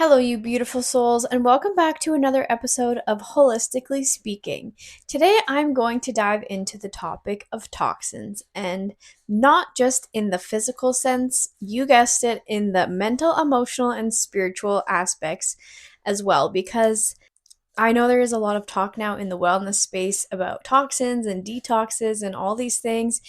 Hello, you beautiful souls, and welcome back to another episode of Holistically Speaking. Today, I'm going to dive into the topic of toxins, and not just in the physical sense, you guessed it, in the mental, emotional, and spiritual aspects as well, because I know there is a lot of talk now in the wellness space about toxins and detoxes and all these things.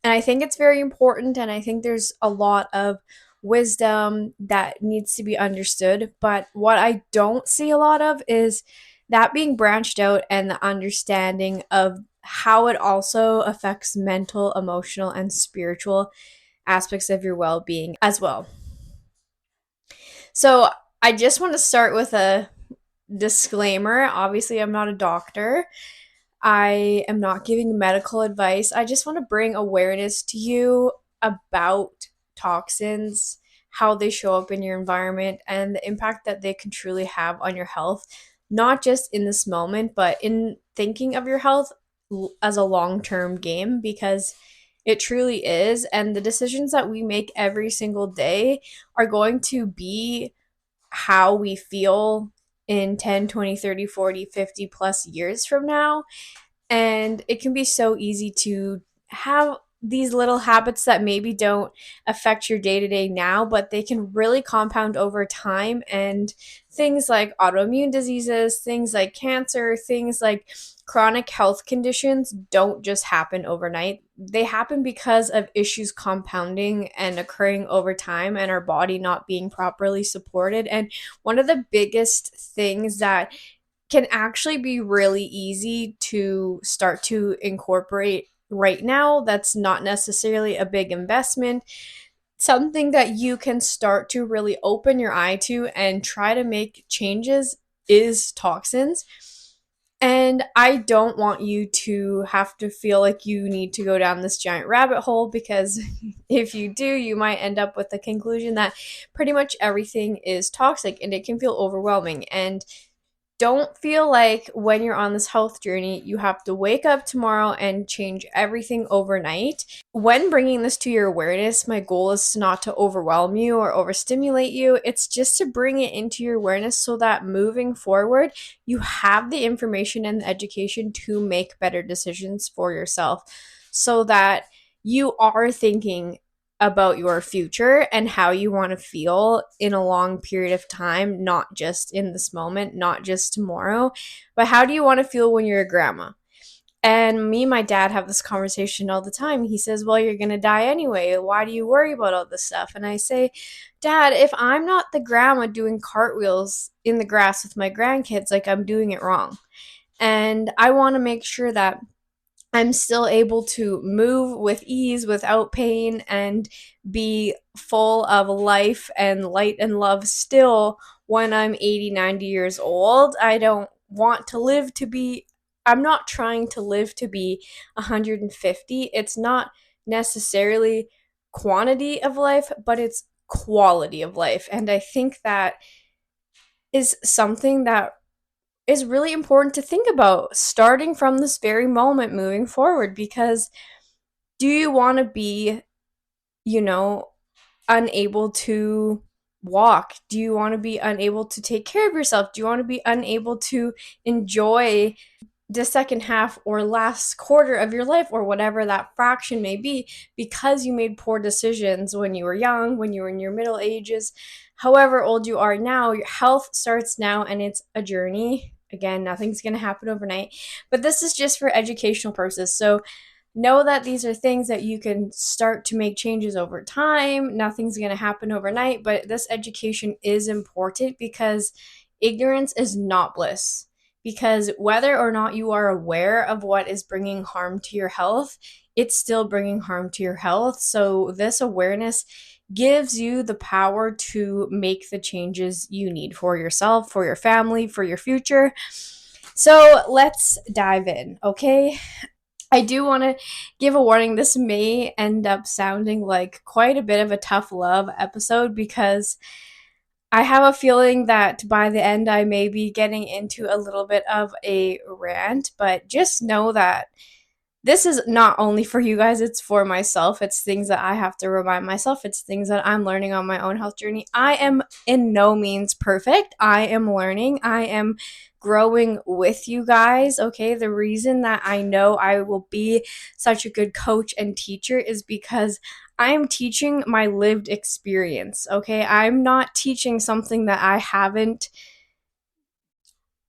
And I think it's very important. And I think there's a lot of wisdom that needs to be understood. But what I don't see a lot of is that being branched out and the understanding of how it also affects mental, emotional, and spiritual aspects of your well being as well. So I just want to start with a disclaimer. Obviously, I'm not a doctor. I am not giving medical advice. I just want to bring awareness to you about toxins, how they show up in your environment, and the impact that they can truly have on your health, not just in this moment, but in thinking of your health as a long term game, because it truly is. And the decisions that we make every single day are going to be how we feel in 10, 20, 30, 40, 50 plus years from now. And it can be so easy to have these little habits that maybe don't affect your day to day now, but they can really compound over time. And things like autoimmune diseases, things like cancer, things like chronic health conditions don't just happen overnight. They happen because of issues compounding and occurring over time and our body not being properly supported. And one of the biggest things that can actually be really easy to start to incorporate right now, that's not necessarily a big investment, something that you can start to really open your eye to and try to make changes, is toxins. And I don't want you to have to feel like you need to go down this giant rabbit hole, because if you do, you might end up with the conclusion that pretty much everything is toxic and it can feel overwhelming. And don't feel like when you're on this health journey, you have to wake up tomorrow and change everything overnight. When bringing this to your awareness, my goal is not to overwhelm you or overstimulate you. It's just to bring it into your awareness so that moving forward, you have the information and the education to make better decisions for yourself, so that you are thinking about your future and how you want to feel in a long period of time, not just in this moment, not just tomorrow, but how do you want to feel when you're a grandma? And me and my dad have this conversation all the time. He says, well, you're going to die anyway. Why do you worry about all this stuff? And I say, Dad, if I'm not the grandma doing cartwheels in the grass with my grandkids, like, I'm doing it wrong. And I want to make sure that I'm still able to move with ease without pain and be full of life and light and love still when I'm 80, 90 years old. I don't want to live to be, I'm not trying to live to be 150. It's not necessarily quantity of life, but it's quality of life. And I think that is something that is really important to think about starting from this very moment moving forward, because do you want to be, you know, unable to walk? Do you want to be unable to take care of yourself? Do you want to be unable to enjoy the second half or last quarter of your life, or whatever that fraction may be, because you made poor decisions when you were young, when you were in your middle ages, however old you are now? Your health starts now and it's a journey. Again, nothing's going to happen overnight, but this is just for educational purposes. So know that these are things that you can start to make changes over time. Nothing's going to happen overnight, but this education is important because ignorance is not bliss. Because whether or not you are aware of what is bringing harm to your health, it's still bringing harm to your health. So this awareness gives you the power to make the changes you need for yourself, for your family, for your future. So let's dive in, okay? I do want to give a warning. This may end up sounding like quite a bit of a tough love episode, because I have a feeling that by the end I may be getting into a little bit of a rant, but just know that This is not only for you guys, it's for myself. It's things that I have to remind myself. It's things that I'm learning on my own health journey. I am in no means perfect. I am learning. I am growing with you guys. Okay. The reason that I know I will be such a good coach and teacher is because I'm teaching my lived experience. Okay. I'm not teaching something that I haven't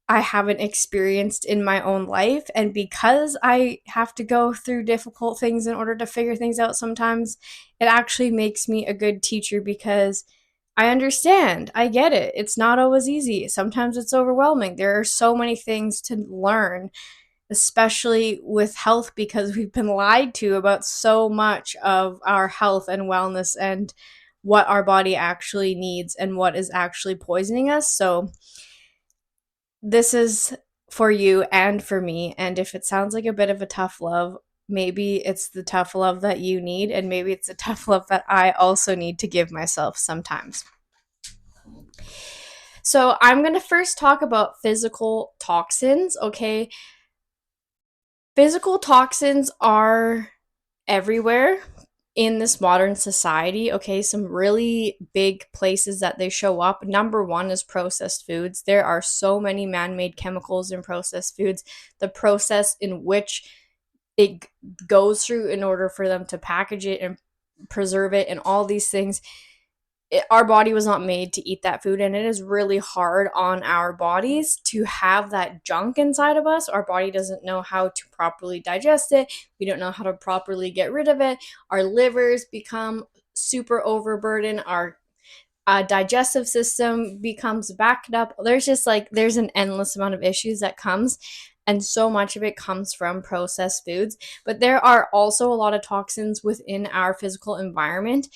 experienced in my own life. And because I have to go through difficult things in order to figure things out sometimes, it actually makes me a good teacher because I understand. I get it. It's not always easy. Sometimes it's overwhelming. There are so many things to learn, especially with health, because we've been lied to about so much of our health and wellness and what our body actually needs and what is actually poisoning us. So, this is for you and for me. And if it sounds like a bit of a tough love, maybe it's the tough love that you need, and maybe it's a tough love that I also need to give myself sometimes. So, I'm going to first talk about physical toxins, okay? Physical toxins are everywhere in this modern society. Okay, some really big places that they show up. Number one is processed foods. There are so many man made chemicals in processed foods. The process in which it goes through in order for them to package it and preserve it and all these things, our body was not made to eat that food, and it is really hard on our bodies to have that junk inside of us. Our body doesn't know how to properly digest it. We don't know how to properly get rid of it. Our livers become super overburdened. Our digestive system becomes backed up. There's an endless amount of issues that comes, and so much of it comes from processed foods. But there are also a lot of toxins within our physical environment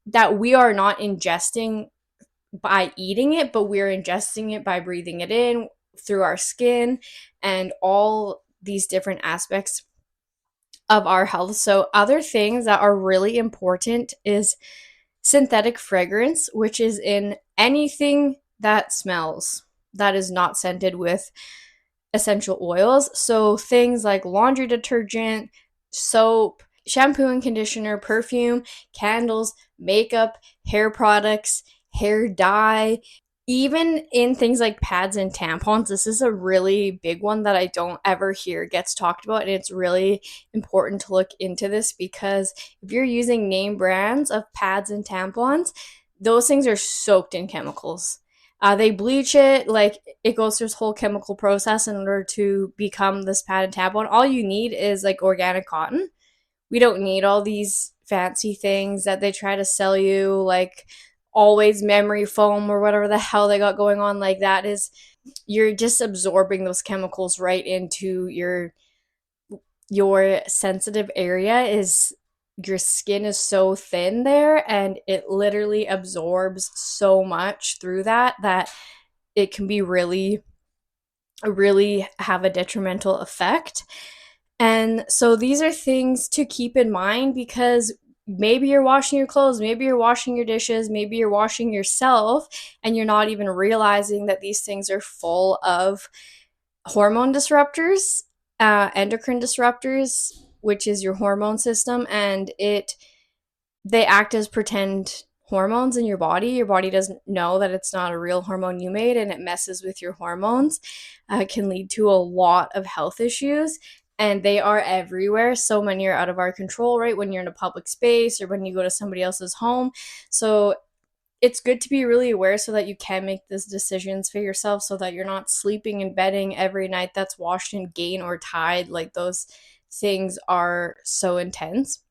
that we are not ingesting by eating it, but we're ingesting it by breathing it in through our skin and all these different aspects of our health. So, other things that are really important is synthetic fragrance, which is in anything that smells that is not scented with essential oils. So, things like laundry detergent, soap, shampoo and conditioner, perfume, candles, makeup, hair products, hair dye, even in things like pads and tampons. This is a really big one that I don't ever hear gets talked about, and it's really important to look into this because if you're using name brands of pads and tampons, those things are soaked in chemicals. They bleach it, like it goes through this whole chemical process in order to become this pad and tampon. All you need is like organic cotton. We don't need all these fancy things that they try to sell you, like always memory foam or whatever the hell they got going on. Like that is, you're just absorbing those chemicals right into your sensitive area. Is your skin is so thin there, and it literally absorbs so much through that it can be really have a detrimental effect. And so these are things to keep in mind because maybe you're washing your clothes, maybe you're washing your dishes, maybe you're washing yourself, and you're not even realizing that these things are full of hormone disruptors, endocrine disruptors, which is your hormone system, and they act as pretend hormones in your body. Your body doesn't know that it's not a real hormone you made, and it messes with your hormones. It can lead to a lot of health issues, and they are everywhere. So many are out of our control, right? When you're in a public space or when you go to somebody else's home. So it's good to be really aware so that you can make these decisions for yourself so that you're not sleeping in bedding every night that's washed in Gain or Tide. Like those things are so intense.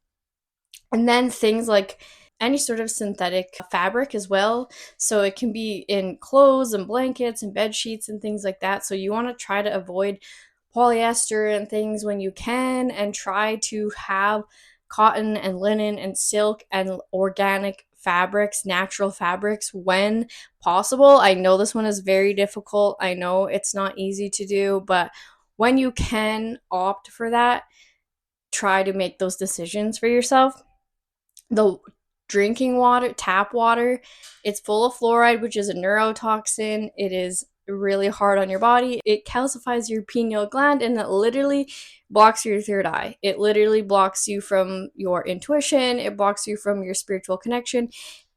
And then things like any sort of synthetic fabric as well. So it can be in clothes and blankets and bed sheets and things like that. So you want to try to avoid polyester and things when you can, and try to have cotton and linen and silk and organic fabrics, natural fabrics when possible. I know this one is very difficult. I know it's not easy to do, but when you can opt for that, try to make those decisions for yourself. The drinking water, tap water, it's full of fluoride, which is a neurotoxin. It is really hard on your body. It calcifies your pineal gland and it literally blocks your third eye. It literally blocks you from your intuition. It blocks you from your spiritual connection.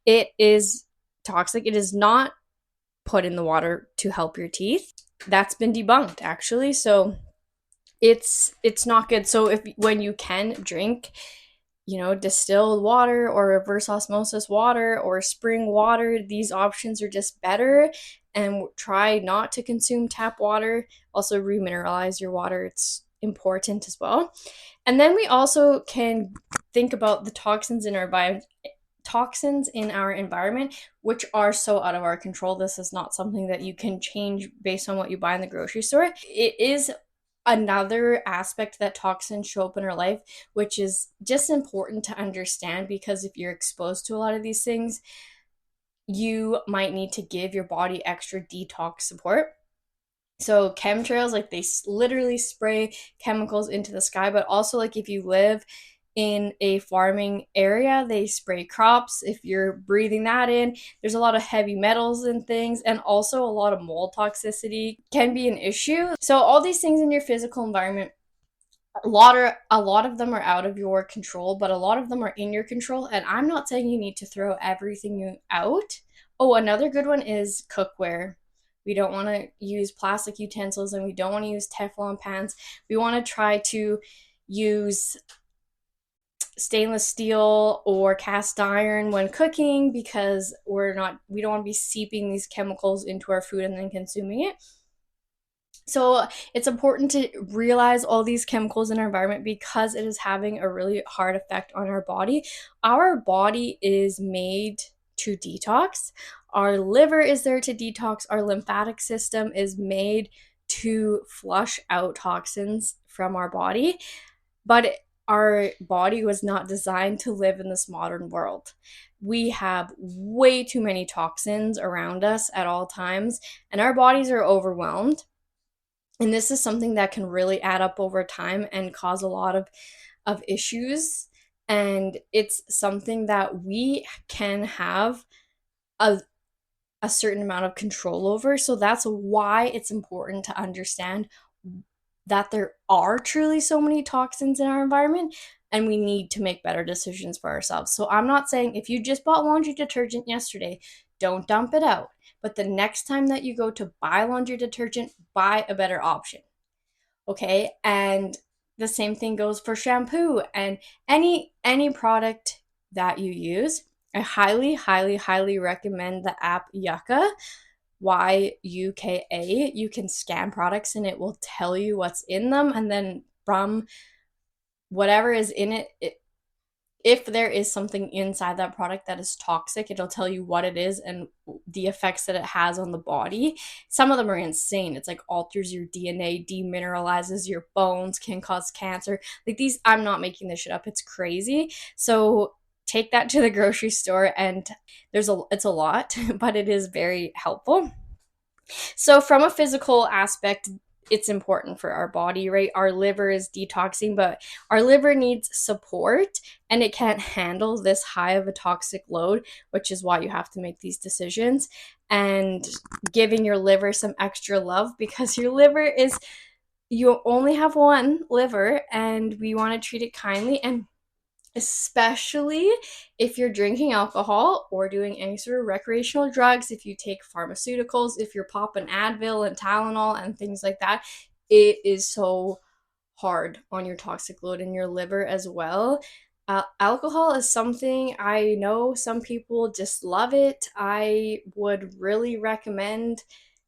It is toxic. It is not put in the water to help your teeth. That's been debunked actually. So it's not good. So if when you can drink, distilled water or reverse osmosis water or spring water, these options are just better. And try not to consume tap water. Also remineralize your water. It's important as well. And then we also can think about the toxins in our environment, which are so out of our control. This is not something that you can change based on what you buy in the grocery store. It is another aspect that toxins show up in our life, which is just important to understand, because if you're exposed to a lot of these things, you might need to give your body extra detox support. So chemtrails, like they literally spray chemicals into the sky, but also like if you live in a farming area, they spray crops. If you're breathing that in, there's a lot of heavy metals and things, and also a lot of mold toxicity can be an issue. So all these things in your physical environment, a lot of them are out of your control, but a lot of them are in your control. And I'm not saying you need to throw everything out. Oh, another good one is cookware. We don't want to use plastic utensils, and we don't want to use Teflon pans. We want to try to use stainless steel or cast iron when cooking, we don't want to be seeping these chemicals into our food and then consuming it. So it's important to realize all these chemicals in our environment, because it is having a really hard effect on our body. Our body is made to detox. Our liver is there to detox. Our lymphatic system is made to flush out toxins from our body. But our body was not designed to live in this modern world. We have way too many toxins around us at all times, and our bodies are overwhelmed. And this is something that can really add up over time and cause a lot of issues. And it's something that we can have a certain amount of control over. So that's why it's important to understand that there are truly so many toxins in our environment, and we need to make better decisions for ourselves. So I'm not saying if you just bought laundry detergent yesterday, don't dump it out. But the next time that you go to buy laundry detergent, buy a better option. Okay? And the same thing goes for shampoo and any product that you use. I highly, highly, highly recommend the app Yuka. YUKA. You can scan products and it will tell you what's in them, and then from whatever is in it, if there is something inside that product that is toxic, it'll tell you what it is and the effects that it has on the body. Some of them are insane. It's like alters your DNA, demineralizes your bones, can cause cancer. Like these, I'm not making this shit up. It's crazy. So take that to the grocery store, and it's a lot, but it is very helpful. So from a physical aspect, it's important for our body, right? Our liver is detoxing, but our liver needs support, and it can't handle this high of a toxic load, which is why you have to make these decisions and giving your liver some extra love, because you only have one liver, and we want to treat it kindly. And especially if you're drinking alcohol or doing any sort of recreational drugs, if you take pharmaceuticals, if you're popping Advil and Tylenol and things like that, it is so hard on your toxic load in your liver as well. Alcohol is something I know some people just love it. I would really recommend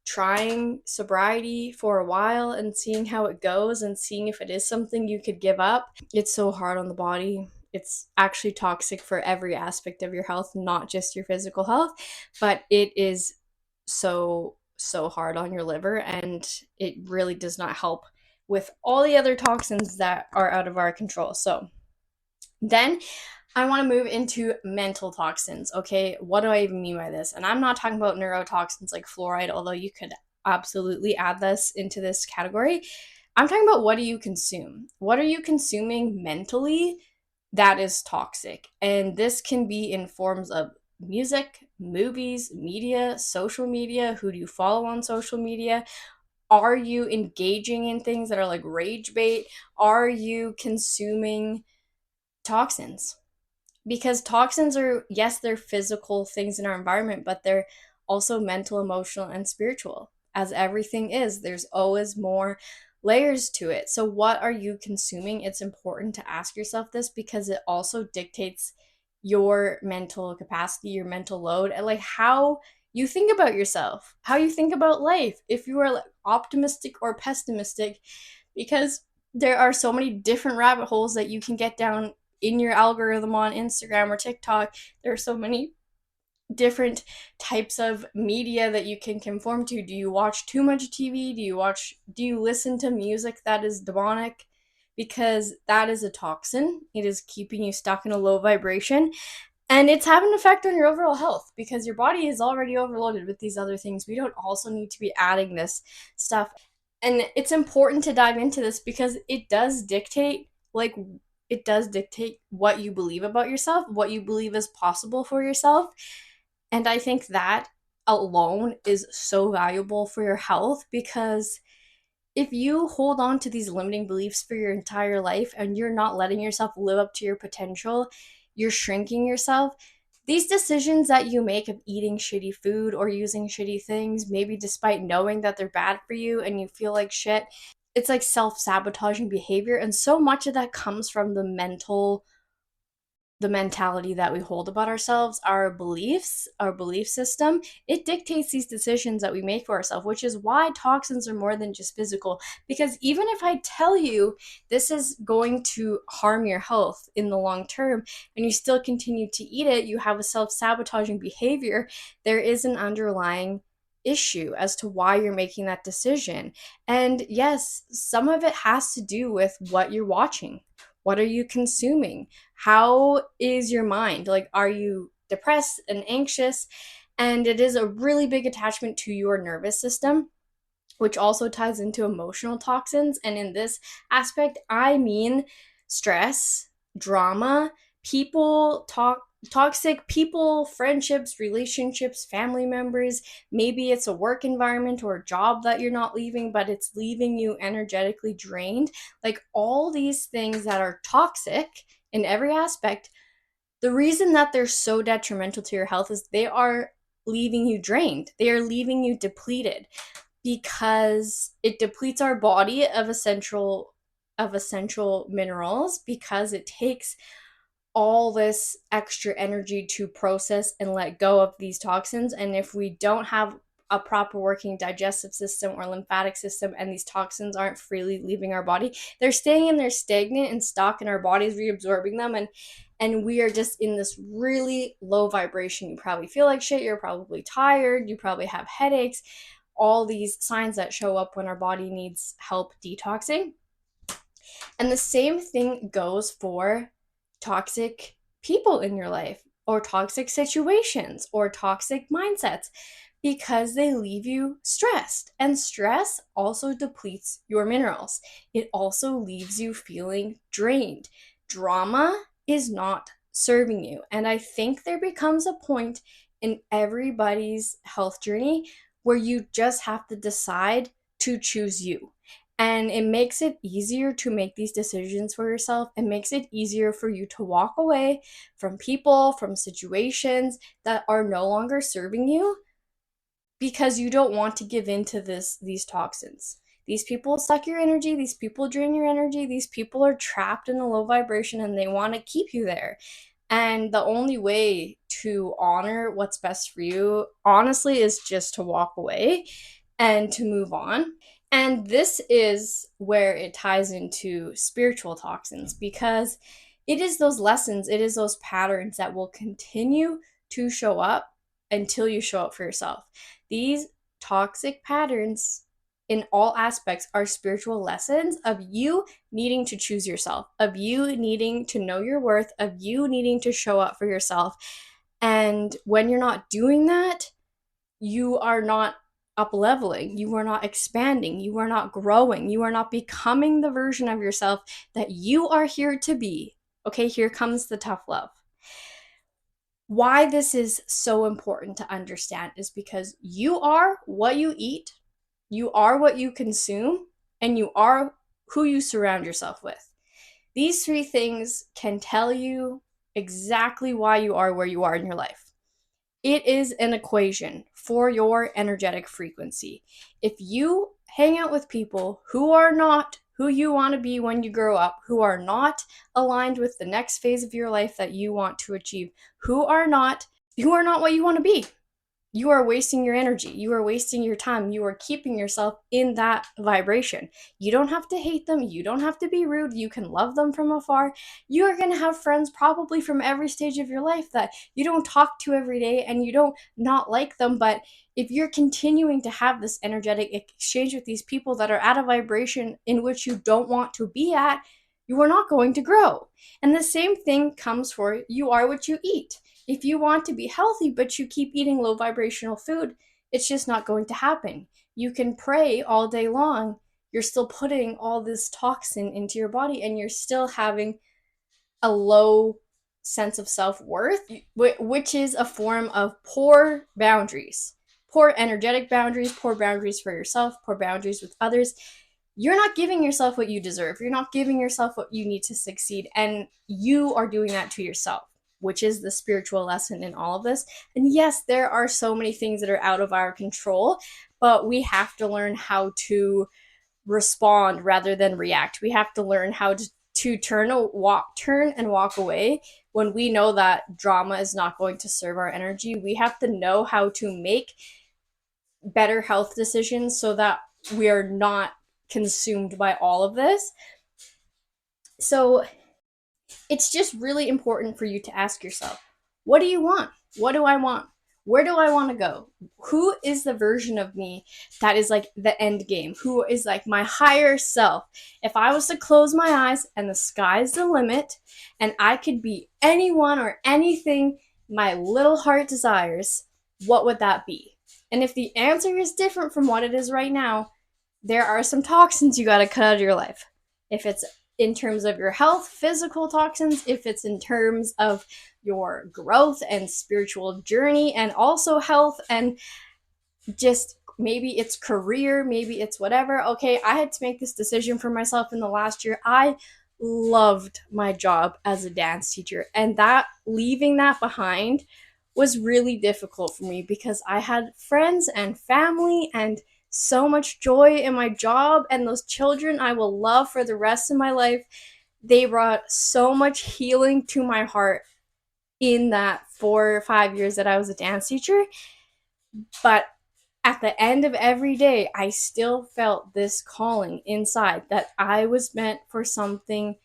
trying sobriety for a while and seeing how it goes and seeing if it is something you could give up. It's so hard on the body. It's actually toxic for every aspect of your health, not just your physical health, but it is so hard on your liver, and it really does not help with all the other toxins that are out of our control. So then I want to move into mental toxins. Okay, what do I even mean by this? And I'm not talking about neurotoxins like fluoride, although you could absolutely add this into this category. I'm talking about, what do you consume? What are you consuming mentally that is toxic? And this can be in forms of music, movies, media, social media? Who do you follow on social media? Are you engaging in things that are like rage bait? Are you consuming toxins? Because toxins are, yes, they're physical things in our environment, but they're also mental, emotional, and spiritual. As everything is, there's always more layers to it. So what are you consuming? It's important to ask yourself this because it also dictates your mental capacity, your mental load, and like how you think about yourself, how you think about life, if you are like optimistic or pessimistic, because there are so many different rabbit holes that you can get down in your algorithm on Instagram or TikTok. There are so many different types of media that you can conform to. Do you watch too much TV? Do you listen to music that is demonic? Because that is a toxin. It is keeping you stuck in a low vibration. And it's having an effect on your overall health because your body is already overloaded with these other things. We don't also need to be adding this stuff. And it's important to dive into this because it does dictate what you believe about yourself, what you believe is possible for yourself. And I think that alone is so valuable for your health because if you hold on to these limiting beliefs for your entire life and you're not letting yourself live up to your potential, you're shrinking yourself. These decisions that you make of eating shitty food or using shitty things, maybe despite knowing that they're bad for you and you feel like shit, it's like self sabotaging behavior. And so much of that comes from the mentality that we hold about ourselves, our beliefs, our belief system. It dictates these decisions that we make for ourselves, which is why toxins are more than just physical. Because even if I tell you this is going to harm your health in the long term and you still continue to eat it, you have a self sabotaging behavior, there is an underlying issue as to why you're making that decision. And yes, some of it has to do with what you're watching. What are you consuming? How is your mind? Like, are you depressed and anxious? And it is a really big attachment to your nervous system, which also ties into emotional toxins. And in this aspect, I mean stress, drama, toxic people, friendships, relationships, family members. Maybe it's a work environment or a job that you're not leaving, but it's leaving you energetically drained. Like all these things that are toxic in every aspect, the reason that they're so detrimental to your health is they are leaving you drained. They are leaving you depleted because it depletes our body of essential minerals because it takes all this extra energy to process and let go of these toxins. And if we don't have a proper working digestive system or lymphatic system and these toxins aren't freely leaving our body, they're staying in there stagnant and stuck in our bodies, reabsorbing them, and we are just in this really low vibration. You probably feel like shit, you're probably tired, you probably have headaches, all these signs that show up when our body needs help detoxing. And the same thing goes for toxic people in your life, or toxic situations, or toxic mindsets, because they leave you stressed. And stress also depletes your minerals. It also leaves you feeling drained. Drama is not serving you. And I think there becomes a point in everybody's health journey where you just have to decide to choose you. And it makes it easier to make these decisions for yourself. It makes it easier for you to walk away from people, from situations that are no longer serving you because you don't want to give in to these toxins. These people suck your energy, these people drain your energy, these people are trapped in a low vibration and they want to keep you there. And the only way to honor what's best for you, honestly, is just to walk away and to move on. And this is where it ties into spiritual toxins because it is those lessons, it is those patterns that will continue to show up until you show up for yourself. These toxic patterns in all aspects are spiritual lessons of you needing to choose yourself, of you needing to know your worth, of you needing to show up for yourself. And when you're not doing that, you are not up leveling, you are not expanding, you are not growing, you are not becoming the version of yourself that you are here to be. Okay, here comes the tough love. Why this is so important to understand is because you are what you eat, you are what you consume, and you are who you surround yourself with. These three things can tell you exactly why you are where you are in your life. It is an equation for your energetic frequency. If you hang out with people who are not who you want to be when you grow up, who are not aligned with the next phase of your life that you want to achieve, who are not what you want to be, you are wasting your energy. You are wasting your time. You are keeping yourself in that vibration. You don't have to hate them. You don't have to be rude. You can love them from afar. You are going to have friends probably from every stage of your life that you don't talk to every day and you don't not like them. But if you're continuing to have this energetic exchange with these people that are at a vibration in which you don't want to be at, you are not going to grow. And the same thing comes for you are what you eat. If you want to be healthy, but you keep eating low vibrational food, it's just not going to happen. You can pray all day long. You're still putting all this toxin into your body and you're still having a low sense of self worth, which is a form of poor boundaries, poor energetic boundaries, poor boundaries for yourself, poor boundaries with others. You're not giving yourself what you deserve. You're not giving yourself what you need to succeed. And you are doing that to yourself, which is the spiritual lesson in all of this. And yes, there are so many things that are out of our control, but we have to learn how to respond rather than react. We have to learn how to turn and walk away when we know that drama is not going to serve our energy. We have to know how to make better health decisions so that we are not consumed by all of this. So it's just really important for you to ask yourself, what do you want? What do I want? Where do I want to go? Who is the version of me that is like the end game? Who is like my higher self? If I was to close my eyes and the sky's the limit and I could be anyone or anything my little heart desires, what would that be? And if the answer is different from what it is right now, there are some toxins you got to cut out of your life. If it's in terms of your health, physical toxins, if it's in terms of your growth and spiritual journey, and also health, and just maybe it's career, maybe it's whatever. Okay, I had to make this decision for myself in the last year. I loved my job as a dance teacher, and that leaving that behind was really difficult for me because I had friends and family and so much joy in my job, and those children I will love for the rest of my life. They brought so much healing to my heart in that 4 or 5 years that I was a dance teacher. But at the end of every day, I still felt this calling inside that I was meant for something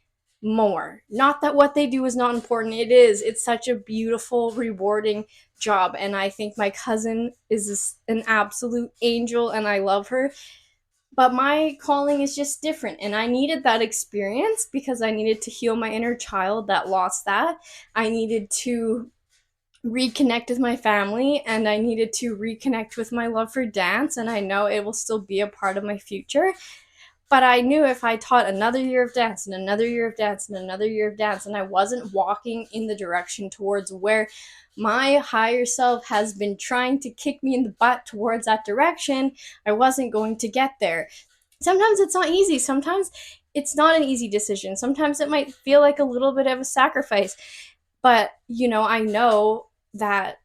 more. Not that what they do is not important. It is. It's such a beautiful, rewarding job. And I think my cousin is an absolute angel and I love her. But my calling is just different. And I needed that experience because I needed to heal my inner child that lost that. I needed to reconnect with my family and I needed to reconnect with my love for dance, and I know it will still be a part of my future. But I knew if I taught another year of dance and another year of dance and another year of dance and I wasn't walking in the direction towards where my higher self has been trying to kick me in the butt towards that direction, I wasn't going to get there. Sometimes it's not easy. Sometimes it's not an easy decision. Sometimes it might feel like a little bit of a sacrifice. But, I know that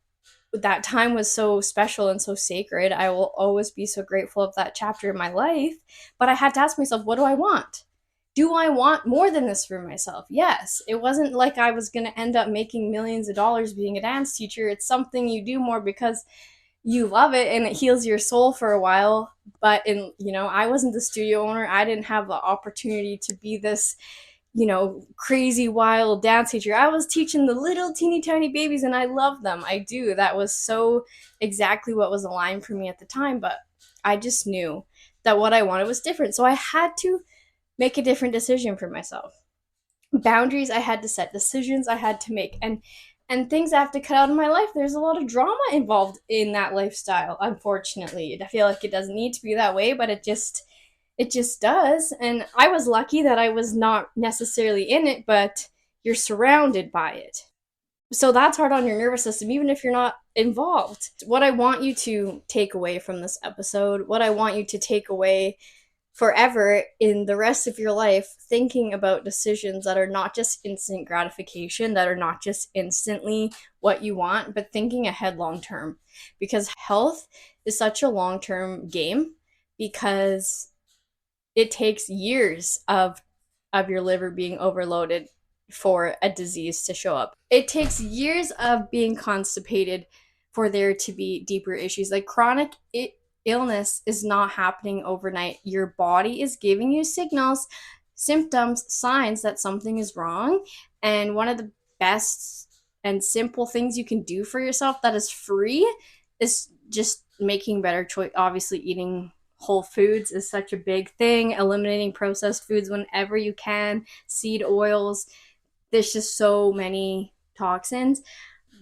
that time was so special and so sacred. I will always be so grateful of that chapter in my life. But I had to ask myself, what do I want? Do I want more than this for myself? Yes. It wasn't like I was going to end up making millions of dollars being a dance teacher. It's something you do more because you love it and it heals your soul for a while. But I wasn't the studio owner. I didn't have the opportunity to be this crazy wild dance teacher. I was teaching the little teeny tiny babies and I love them. I do. That was so exactly what was aligned for me at the time, but I just knew that what I wanted was different. So I had to make a different decision for myself. Boundaries I had to set, decisions I had to make, and things I have to cut out of my life. There's a lot of drama involved in that lifestyle, unfortunately. I feel like it doesn't need to be that way, but it just does. And I was lucky that I was not necessarily in it, but you're surrounded by it. So that's hard on your nervous system, even if you're not involved. What I want you to take away from this episode, what I want you to take away forever in the rest of your life, thinking about decisions that are not just instant gratification, that are not just instantly what you want, but thinking ahead long term. Because health is such a long term game, because it takes years of your liver being overloaded for a disease to show up. It takes years of being constipated for there to be deeper issues. Like illness is not happening overnight. Your body is giving you signals, symptoms, signs that something is wrong. And one of the best and simple things you can do for yourself that is free is just making better choice. Obviously, eating whole foods is such a big thing. Eliminating processed foods whenever you can, seed oils. There's just so many toxins.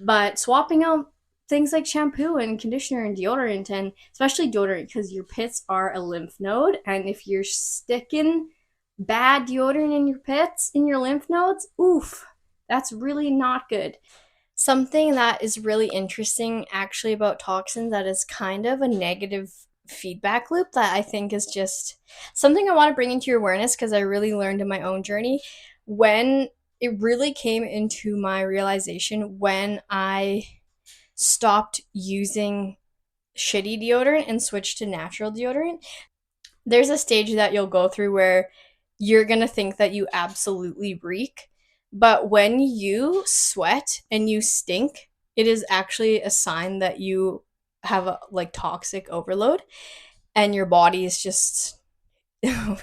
But swapping out things like shampoo and conditioner and deodorant, and especially deodorant, because your pits are a lymph node. And if you're sticking bad deodorant in your pits, in your lymph nodes, oof, that's really not good. Something that is really interesting actually about toxins, that is kind of a negative feedback loop, that I think is just something I want to bring into your awareness, because I really learned in my own journey when it really came into my realization when I stopped using shitty deodorant and switched to natural deodorant. There's a stage that you'll go through where you're going to think that you absolutely reek. But when you sweat and you stink, it is actually a sign that you have a like toxic overload, and your body is just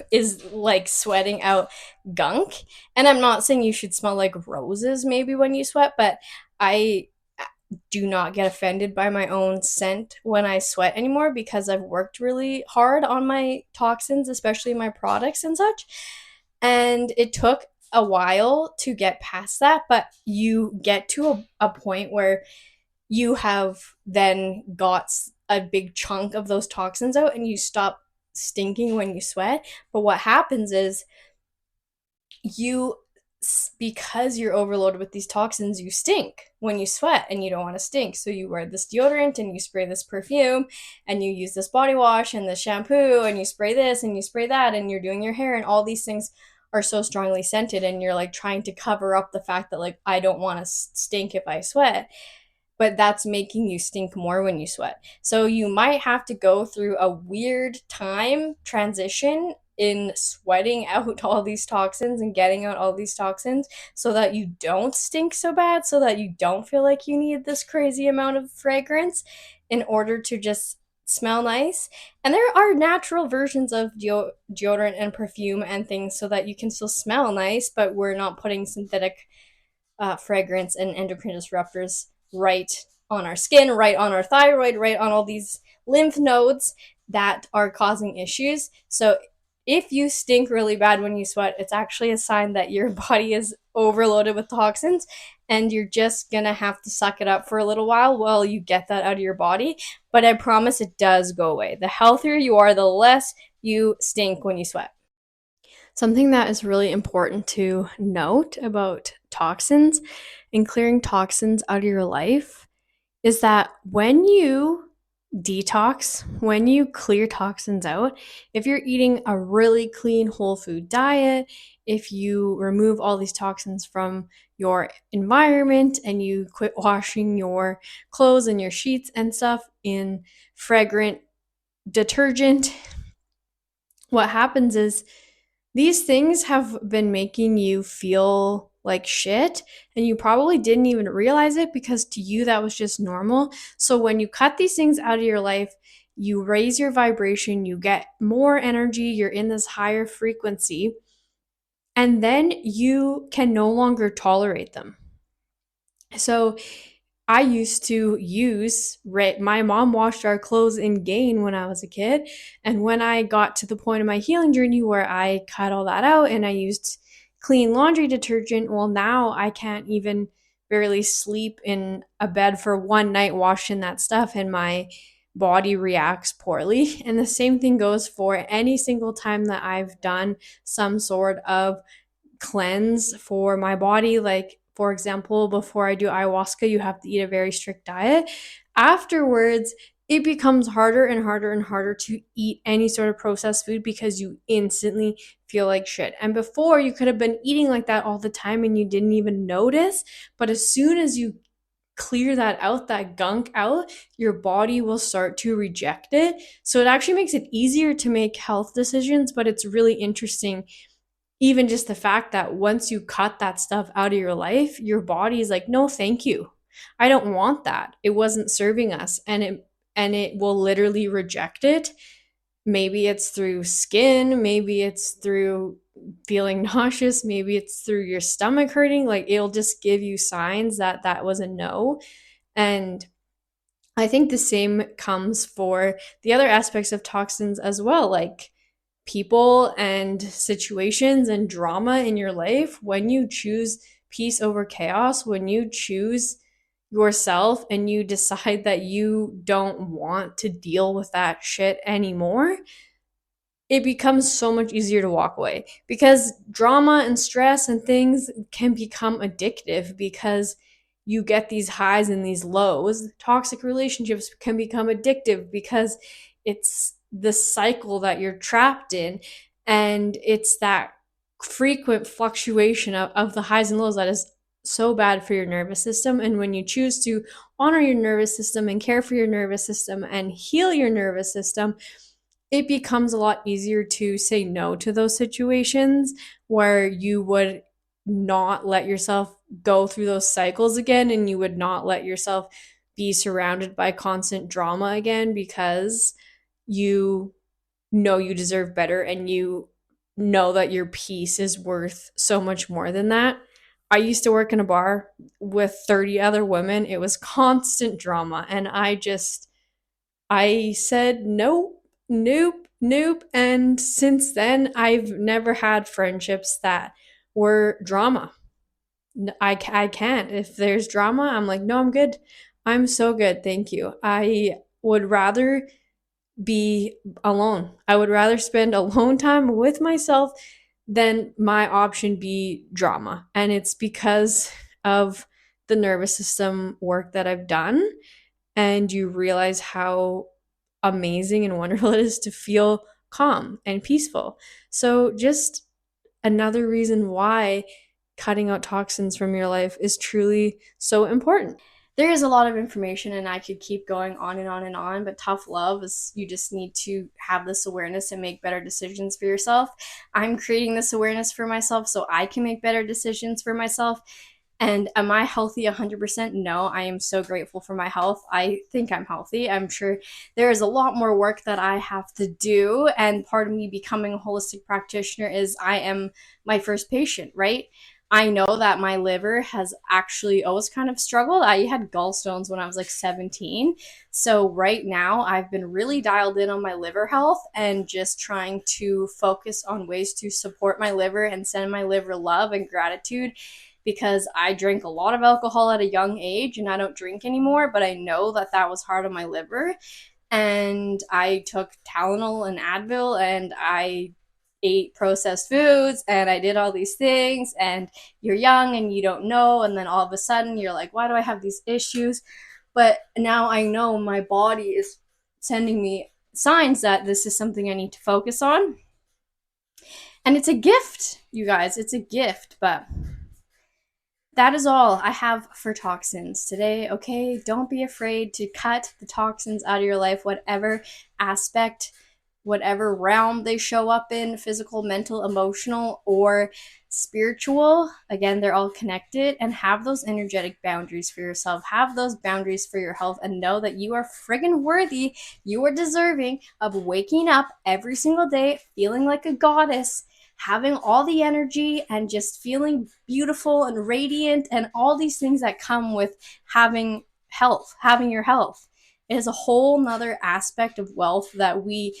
is like sweating out gunk. And I'm not saying you should smell like roses maybe when you sweat, but I do not get offended by my own scent when I sweat anymore, because I've worked really hard on my toxins, especially my products and such. And it took a while to get past that, but you get to a point where you have then got a big chunk of those toxins out and you stop stinking when you sweat. But what happens is you, because you're overloaded with these toxins, you stink when you sweat and you don't want to stink. So you wear this deodorant and you spray this perfume and you use this body wash and this shampoo and you spray this and you spray that and you're doing your hair, and all these things are so strongly scented, and you're like trying to cover up the fact that like I don't want to stink if I sweat, but that's making you stink more when you sweat. So you might have to go through a weird time transition in sweating out all these toxins and getting out all these toxins, so that you don't stink so bad, so that you don't feel like you need this crazy amount of fragrance in order to just smell nice. And there are natural versions of deodorant and perfume and things so that you can still smell nice, but we're not putting synthetic fragrance and endocrine disruptors right on our skin, right on our thyroid, right on all these lymph nodes that are causing issues. So if you stink really bad when you sweat, it's actually a sign that your body is overloaded with toxins, and you're just gonna have to suck it up for a little while you get that out of your body. But I promise it does go away. The healthier you are, the less you stink when you sweat. Something that is really important to note about toxins and clearing toxins out of your life is that when you detox, when you clear toxins out, if you're eating a really clean whole food diet, if you remove all these toxins from your environment and you quit washing your clothes and your sheets and stuff in fragrant detergent, what happens is these things have been making you feel like shit, and you probably didn't even realize it because to you that was just normal. So when you cut these things out of your life, you raise your vibration, you get more energy, you're in this higher frequency, and then you can no longer tolerate them. So I used to use, my mom washed our clothes in Gain when I was a kid. And when I got to the point of my healing journey where I cut all that out and I used clean laundry detergent, well, now I can't even barely sleep in a bed for one night washing that stuff, and my body reacts poorly. And the same thing goes for any single time that I've done some sort of cleanse for my body. Like for example, before I do ayahuasca, you have to eat a very strict diet. Afterwards, it becomes harder and harder and harder to eat any sort of processed food because you instantly feel like shit. And before, you could have been eating like that all the time and you didn't even notice. But as soon as you clear that out, that gunk out, your body will start to reject it. So it actually makes it easier to make health decisions, but it's really interesting. Even just the fact that once you cut that stuff out of your life, your body is like, no, thank you. I don't want that. It wasn't serving us. And it will literally reject it. Maybe it's through skin, maybe it's through feeling nauseous, maybe it's through your stomach hurting. Like it'll just give you signs that that was a no. And I think the same comes for the other aspects of toxins as well, like people and situations and drama in your life. When you choose peace over chaos, when you choose yourself and you decide that you don't want to deal with that shit anymore, it becomes so much easier to walk away, because drama and stress and things can become addictive because you get these highs and these lows. Toxic relationships can become addictive because it's the cycle that you're trapped in, and it's that frequent fluctuation of the highs and lows that is so bad for your nervous system. And when you choose to honor your nervous system and care for your nervous system and heal your nervous system, it becomes a lot easier to say no to those situations where you would not let yourself go through those cycles again, and you would not let yourself be surrounded by constant drama again, because you know you deserve better and you know that your peace is worth so much more than that. I used to work in a bar with 30 other women. It was constant drama, and I said nope, nope, nope. And since then, I've never had friendships that were drama. I can't. If there's drama, I'm like, no, I'm good. I'm so good. Thank you. I would rather be alone. I would rather spend alone time with myself than my option be drama. And it's because of the nervous system work that I've done, and you realize how amazing and wonderful it is to feel calm and peaceful. So, just another reason why cutting out toxins from your life is truly so important. There is a lot of information, and I could keep going on and on and on, but tough love is you just need to have this awareness and make better decisions for yourself. I'm creating this awareness for myself so I can make better decisions for myself. And am I healthy 100%? No, I am so grateful for my health. I think I'm healthy. I'm sure there is a lot more work that I have to do. And part of me becoming a holistic practitioner is I am my first patient, right? I know that my liver has actually always kind of struggled. I had gallstones when I was like 17. So right now I've been really dialed in on my liver health and just trying to focus on ways to support my liver and send my liver love and gratitude, because I drank a lot of alcohol at a young age and I don't drink anymore, but I know that that was hard on my liver. And I took Tylenol and Advil, and I ate processed foods, and I did all these things, and you're young and you don't know, and then all of a sudden you're like, why do I have these issues? But now I know my body is sending me signs that this is something I need to focus on. And it's a gift, you guys. It's a gift, but that is all I have for toxins today, okay? Don't be afraid to cut the toxins out of your life, whatever aspect, whatever realm they show up in, physical, mental, emotional, or spiritual. Again, they're all connected, and have those energetic boundaries for yourself. Have those boundaries for your health, and know that you are friggin' worthy. You are deserving of waking up every single day feeling like a goddess, having all the energy and just feeling beautiful and radiant, and all these things that come with having health, having your health. It is a whole nother aspect of wealth that we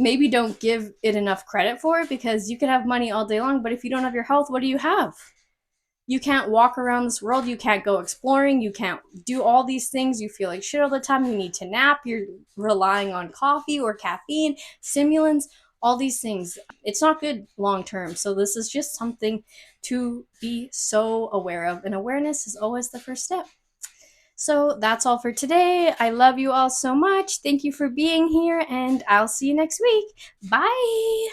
maybe don't give it enough credit for, because you can have money all day long, but if you don't have your health, what do you have? You can't walk around this world, you can't go exploring, you can't do all these things, you feel like shit all the time, you need to nap, you're relying on coffee or caffeine, stimulants, all these things. It's not good long term. So this is just something to be so aware of, and awareness is always the first step. So that's all for today. I love you all so much. Thank you for being here, and I'll see you next week. Bye.